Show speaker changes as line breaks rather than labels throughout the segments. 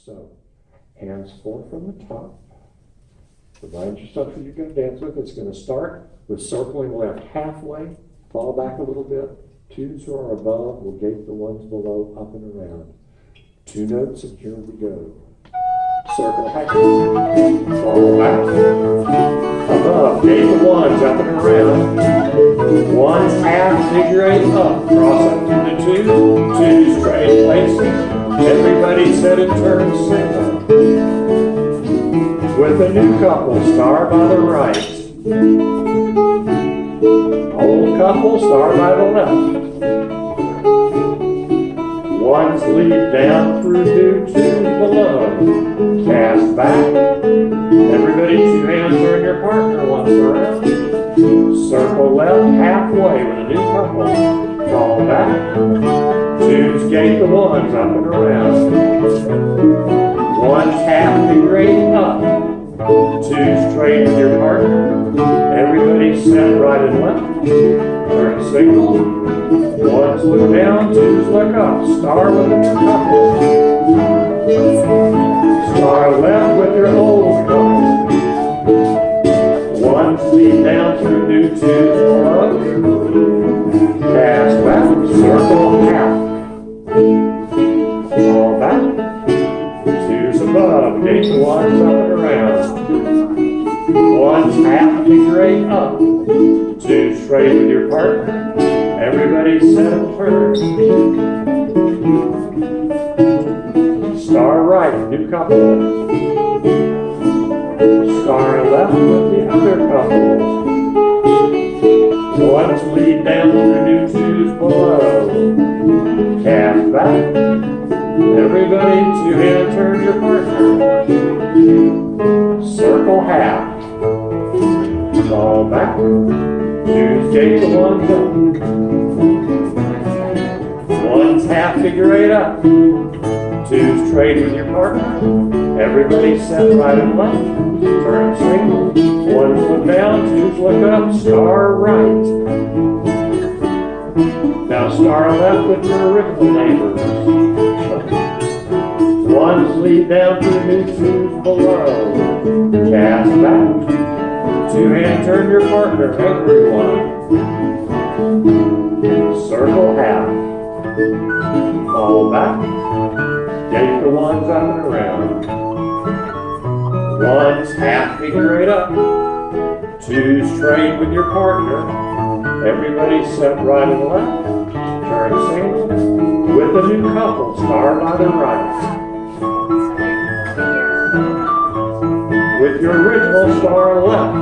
So, hands forward from the top. Remind yourself who you're going to dance with. It's going to start with circling left halfway, fall back a little bit. Twos who are above will gate the ones below, up and around. 2 notes, and here we go. Circle half, fall back, above, gate the ones, up and around. Ones half, figure 8 up, cross up to the 2, 2 straight places. Everybody set and turn single. With a new couple, star by the right. Old couple, star by the left. Ones lead down through new, 2 below. Cast back. Everybody 2 hands turn your partner once around. Circle left halfway with a new couple. Fall back. 2s gate the ones up and around. Ones half figure 8 up. 2 straight with your partner. Everybody set right and left. Turn single. 1s look down, 2s look up. Star with a new couple. Star left with your old couple. 1s lead down through new 2s below. Cast back, circle half. Fall back. 2s above, gate the 1s up and around. 1s half figure 8 up. 2 straight with your partner. Everybody set and turn. Star right, new couple. Star left with the other couple. 1s lead down through new 2s below. Cast back. Everybody 2 hand turn your partner. Circle half. Fall back. 2s gate the 1s up. 1s half figure 8 up. 2s trade with your partner. Everybody set right and left. Turn single. 1s look down, 2s look up. Star right. Now star left with your original neighbors. 1s lead down to new 2s below. Cast back. 2 hand turn your partner, everyone. Circle half. Fall back. Gate the 1s up and around. 1s half figure 8 up. 2s straight with your partner. Everybody set right and left. Turn single. With a new couple, star by the right. With your original star left.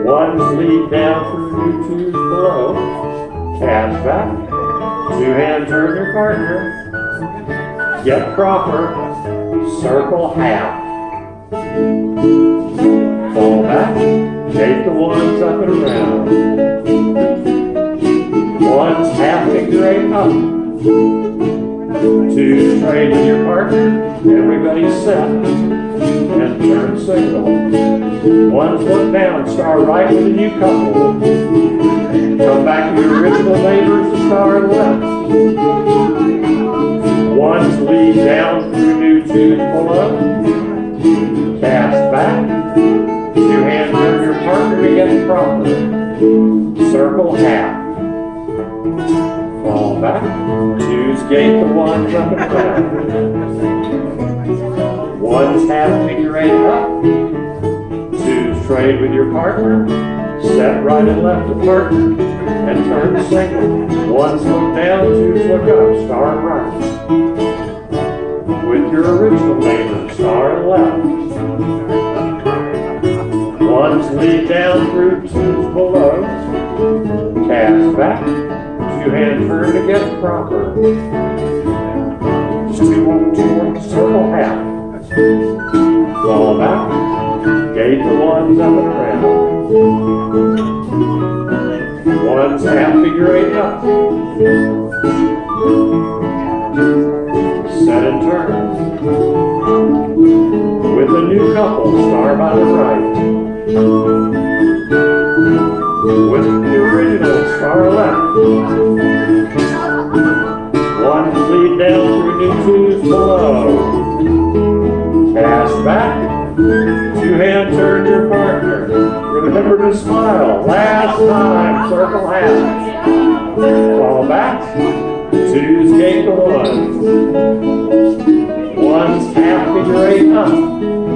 1s lead down through new 2s below. Cast back. 2 hand turn your partner. Get proper. Circle half. Fall back. Gate the 1s up and around. 1s half figure 8 up. 2 straight with your partner. Everybody set. And turn single. 1s look down, star right with a new couple. Come back to your original neighbors, star left. 1s lead down through new 2s below. Cast back. 2 hand turn your partner to get proper. Circle half. Fall back. 2s gate the 1s up and around. 1s half figure 8 up. 2s trade with your partner. Set right and left apart. And turn single. 1s look down, 2s look up. Star right. With your original neighbor, star left. 1s lead down through 2s below. Cast back. 2 hand turn to get proper. Just 2 more, circle half. Fall back. Gate the 1s up and around. 1s half figure 8 up. Set and turn. With a new couple, star by the right. With the original, star left. 1s lead down through new 2s below. time, circle half. Fall back, two's gate to one. One's half figure eight up,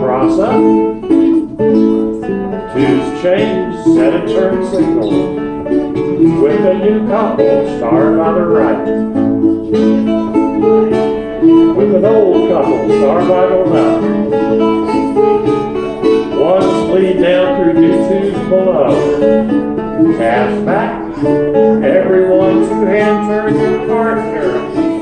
cross up. Two's change, set a turn signal. With a new couple, start by the right. With an old couple, start by the left. One's lead down through new twos below. Cast back, everyone two-hand turns your partner.